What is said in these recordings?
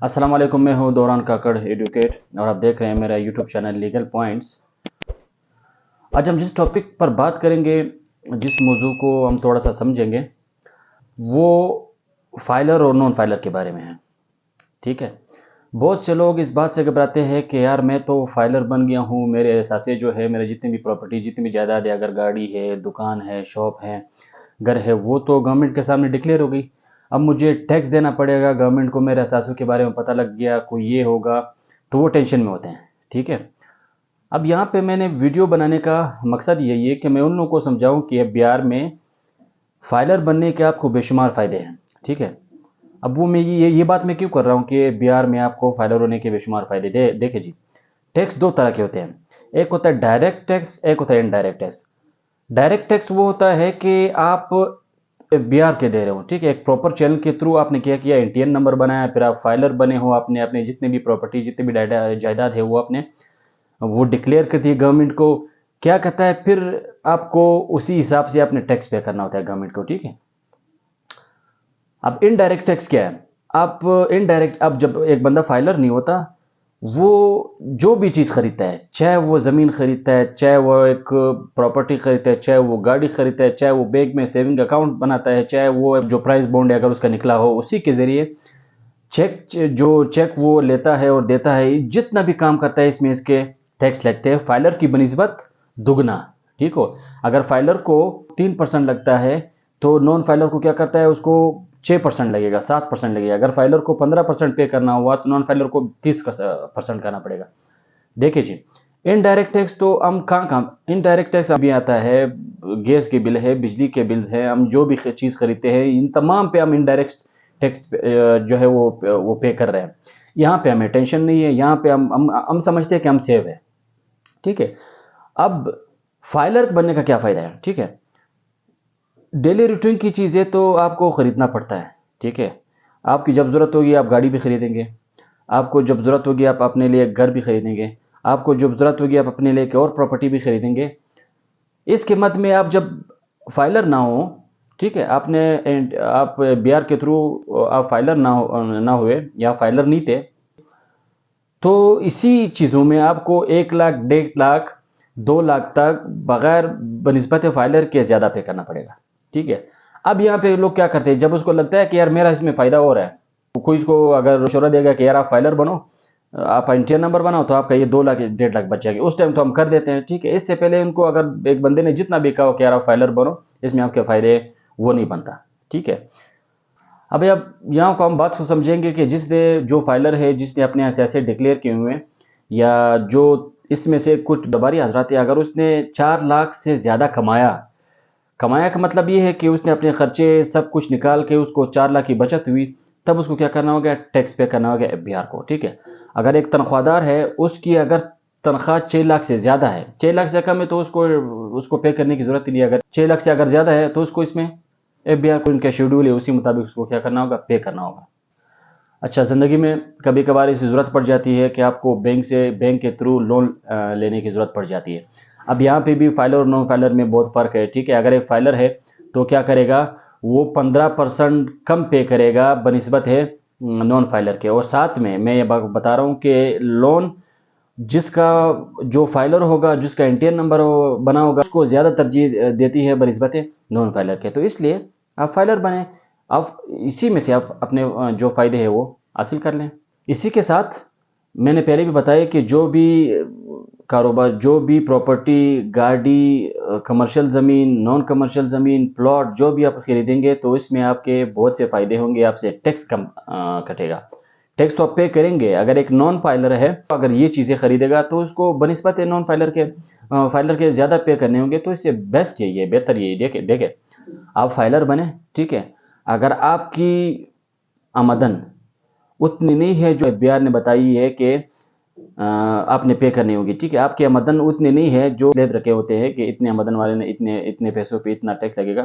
अस्सलाम वालेकुम, मैं हूं दौरान काकड़ एडवोकेट और आप देख रहे हैं मेरा यूट्यूब चैनल लीगल पॉइंट्स। आज हम जिस टॉपिक पर बात करेंगे, जिस मौजू को हम थोड़ा सा समझेंगे, वो फाइलर और नॉन फाइलर के बारे में है। ठीक है, बहुत से लोग इस बात से घबराते हैं कि यार मैं तो फाइलर बन गया हूँ, मेरे एहसासे जो है, मेरे जितनी भी प्रॉपर्टी, जितनी भी जायदाद है, अगर गाड़ी है, दुकान है, शॉप है, घर है, वो तो गवर्नमेंट के सामने डिक्लेयर हो गई। अब मुझे टैक्स देना पड़ेगा गवर्नमेंट को, मेरे एहसासों के बारे में पता लग गया, कोई ये होगा, तो वो टेंशन में होते हैं। ठीक है, अब यहाँ पे मैंने वीडियो बनाने का मकसद यही है कि मैं उन लोगों को समझाऊं कि बिहार में फाइलर बनने के आपको बेशुमार फ़ायदे हैं। ठीक है, अब वो मैं ये बात मैं क्यों कर रहा हूँ कि बिहार में आपको फाइलर होने के बेशुमार फ़ायदे देखिए जी। टैक्स दो तरह के होते हैं, एक होता है डायरेक्ट टैक्स, एक होता है इनडायरेक्ट टैक्स। डायरेक्ट टैक्स वो होता है कि आप बिहार के दे रहे हो। ठीक है, एक प्रॉपर चैनल के थ्रू आपने क्या किया, एनटीएन नंबर बनाया, फिर आप फाइलर बने हो, आपने अपने जितने भी प्रॉपर्टी, जितने भी जायदाद है, वो आपने वो डिक्लेयर करती है गवर्नमेंट को। क्या कहता है, फिर आपको उसी हिसाब से आपने टैक्स पे करना होता है गवर्नमेंट को। ठीक है, अब इनडायरेक्ट टैक्स क्या है? आप इनडायरेक्ट, अब जब एक बंदा फाइलर नहीं होता, वो जो भी चीज़ खरीदता है, चाहे वो ज़मीन खरीदता है, चाहे वो एक प्रॉपर्टी खरीदता है, चाहे वो गाड़ी खरीदता है, चाहे वो बैंक में सेविंग अकाउंट बनाता है, चाहे वो जो प्राइस बॉन्ड है अगर उसका निकला हो, उसी के ज़रिए चेक वो लेता है और देता है, जितना भी काम करता है इसमें इसके टैक्स लगते हैं फाइलर की बनिस्बत दुगना। ठीक हो, अगर फाइलर को 3% लगता है तो नॉन फाइलर को क्या करता है, उसको 6% लगेगा, 7% लगेगा। अगर फाइलर को 15% पे करना हुआ तो नॉन फाइलर को 30% करना पड़ेगा। देखिए जी, इनडायरेक्ट टैक्स तो हम कहाँ कहाँ, इनडायरेक्ट टैक्स अभी आता है, गैस के बिल है, बिजली के बिल्स हैं, हम जो भी चीज़ खरीदते हैं, इन तमाम पे हम इनडायरेक्ट टैक्स जो है वो पे कर रहे हैं। यहाँ पे हमें टेंशन नहीं है, यहाँ पे हम समझते हैं कि हम सेव है। ठीक है, अब फाइलर बनने का क्या फ़ायदा है? ठीक है, डेली रूटीन की चीज़ें तो आपको ख़रीदना पड़ता है। ठीक है, आपकी जब ज़रूरत होगी आप गाड़ी भी खरीदेंगे, आपको जब ज़रूरत होगी आप अपने लिए घर भी खरीदेंगे, आपको जब ज़रूरत होगी आप अपने लिए एक और प्रॉपर्टी भी खरीदेंगे। इसके मध्य में आप जब फाइलर ना हो, ठीक है, आप बीआर के थ्रू आप फाइलर ना हुए या फाइलर नहीं थे, तो इसी चीज़ों में आपको 1 लाख, 1.5 लाख, 2 लाख तक बगैर बनिस्बत फाइलर के ज़्यादा पे करना पड़ेगा। ठीक है, अब यहाँ पे लोग क्या करते हैं, जब उसको लगता है कि यार मेरा इसमें फ़ायदा हो रहा है, तो कोई इसको अगर मशवरा देगा कि यार आप फाइलर बनो, आप इंटियन नंबर बनाओ, तो आपका ये 2 लाख, 1.5 लाख बच जाएगी, उस टाइम तो हम कर देते हैं। ठीक है, इससे पहले उनको अगर एक बंदे ने जितना भी कहा कि यार आप फाइलर बनो, इसमें आपके फ़ायदे, वो नहीं बनता। ठीक है, अब यहाँ को हम बात को समझेंगे कि जिसने, जो फाइलर है, जिसने अपने ऐसे डिक्लेयर किए हुए हैं, या जो इसमें से कुछ दरबारी हजरात है, अगर उसने 4 लाख से ज़्यादा कमाया, कमाया का मतलब ये है कि उसने अपने खर्चे सब कुछ निकाल के उसको 4 लाख की बचत हुई, तब उसको क्या करना होगा, टैक्स पे करना होगा एफबीआर को। ठीक है, अगर एक तनख्वाहदार है, उसकी अगर तनख्वाह 6 लाख से ज़्यादा है, 6 लाख से कम है तो उसको उसको पे करने की ज़रूरत ही नहीं है। अगर 6 लाख से अगर ज़्यादा है तो उसको इसमें एफबीआर को उनका शेड्यूल है, उसी मुताबिक उसको क्या करना होगा, पे करना होगा। अच्छा, ज़िंदगी में कभी कभार इसी ज़रूरत पड़ जाती है कि आपको बैंक के थ्रू लोन लेने की ज़रूरत पड़ जाती है। अब यहाँ पे भी फाइलर और नॉन फाइलर में बहुत फ़र्क है। ठीक है, अगर एक फाइलर है तो क्या करेगा, वो 15% कम पे करेगा बनिस्बत है नॉन फाइलर के। और साथ में मैं ये बता रहा हूँ कि लोन जिसका, जो फाइलर होगा, जिसका इंटियन नंबर बना होगा, उसको ज़्यादा तरजीह देती है बनिस्बत नॉन फाइलर के। तो इसलिए आप फाइलर बने, आप इसी में से आप अपने जो फ़ायदे हैं वो हासिल कर लें। इसी के साथ मैंने पहले भी बताया कि जो भी कारोबार, जो भी प्रॉपर्टी, गाड़ी, कमर्शियल ज़मीन, नॉन कमर्शियल ज़मीन, प्लॉट, जो भी आप खरीदेंगे, तो इसमें आपके बहुत से फ़ायदे होंगे, आपसे टैक्स कम कटेगा। टैक्स तो आप पे करेंगे। अगर एक नॉन फाइलर है, अगर ये चीज़ें खरीदेगा तो उसको बनिस्बत नॉन फाइलर के ज़्यादा पे करने होंगे। तो इससे बेस्ट यही है, बेहतर यही। देखे देखे आप फाइलर बने। ठीक है, अगर आपकी आमदन उतनी नहीं है जो एफबीआर ने बताई है कि आपने पे करनी होगी, ठीक है, आपकी आमदन उतनी नहीं है, जो स्लैब रखे होते हैं कि इतने आमदन वाले ने इतने इतने पैसों पे इतना टैक्स लगेगा,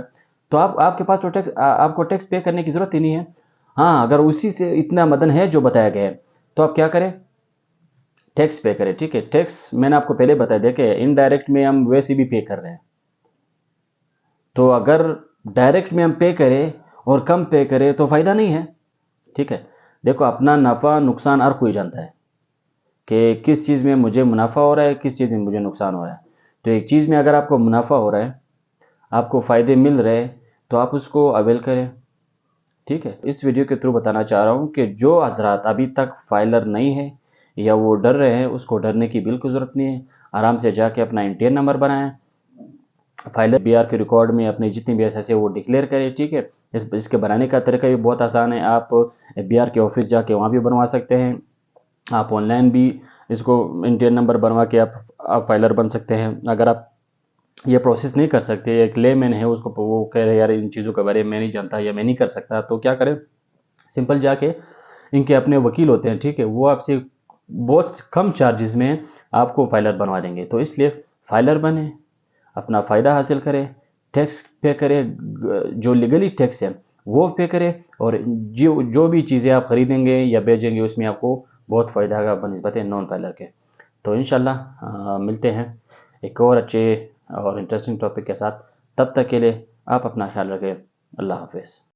तो आपके पास तो आपको टैक्स पे करने की ज़रूरत ही नहीं है। हाँ, अगर उसी से इतना आमदन है जो बताया गया है, तो आप क्या करें, टैक्स पे करें। ठीक है, टैक्स मैंने आपको पहले बताया, देखे इनडायरेक्ट में हम वैसे भी पे कर रहे हैं, तो अगर डायरेक्ट में हम पे करें और कम पे करें तो फ़ायदा नहीं है। ठीक है, देखो, अपना नफ़ा नुकसान हर कोई जानता है कि किस चीज़ में मुझे मुनाफा हो रहा है, किस चीज़ में मुझे नुकसान हो रहा है। तो एक चीज़ में अगर आपको मुनाफा हो रहा है, आपको फ़ायदे मिल रहे हैं, तो आप उसको अवेल करें। ठीक है, इस वीडियो के थ्रू बताना चाह रहा हूँ कि जो हजरात अभी तक फाइलर नहीं है या वो डर रहे हैं, उसको डरने की बिल्कुल ज़रूरत नहीं है। आराम से जाके अपना इंटीएन नंबर बनाएं, फाइलर बीआर के रिकॉर्ड में अपनी जितनी भी एसएस है वो डिक्लेयर करें। ठीक है, इसके बनाने का तरीका भी बहुत आसान है। आप बीआर के ऑफिस जाके वहाँ भी बनवा सकते हैं, आप ऑनलाइन भी इसको इंटीएन नंबर बनवा के आप फाइलर बन सकते हैं। अगर आप ये प्रोसेस नहीं कर सकते, एक लेमैन है, उसको वो कह रहे यार इन चीज़ों के बारे में मैं नहीं जानता या मैं नहीं कर सकता, तो क्या करें, सिंपल जाके इनके अपने वकील होते हैं, ठीक है, वो आपसे बहुत कम चार्जेस में आपको फाइलर बनवा देंगे। तो इसलिए फाइलर बने, अपना फ़ायदा हासिल करें, टैक्स पे करें, जो लीगली टैक्स है वो पे करें, और जो जो भी चीज़ें आप खरीदेंगे या बेचेंगे उसमें आपको बहुत फ़ायदा होगा बनस्बत नॉन फाइलर के। तो इंशाल्लाह मिलते हैं एक और अच्छे और इंटरेस्टिंग टॉपिक के साथ। तब तक के लिए आप अपना ख्याल रखें। अल्लाह हाफिज़।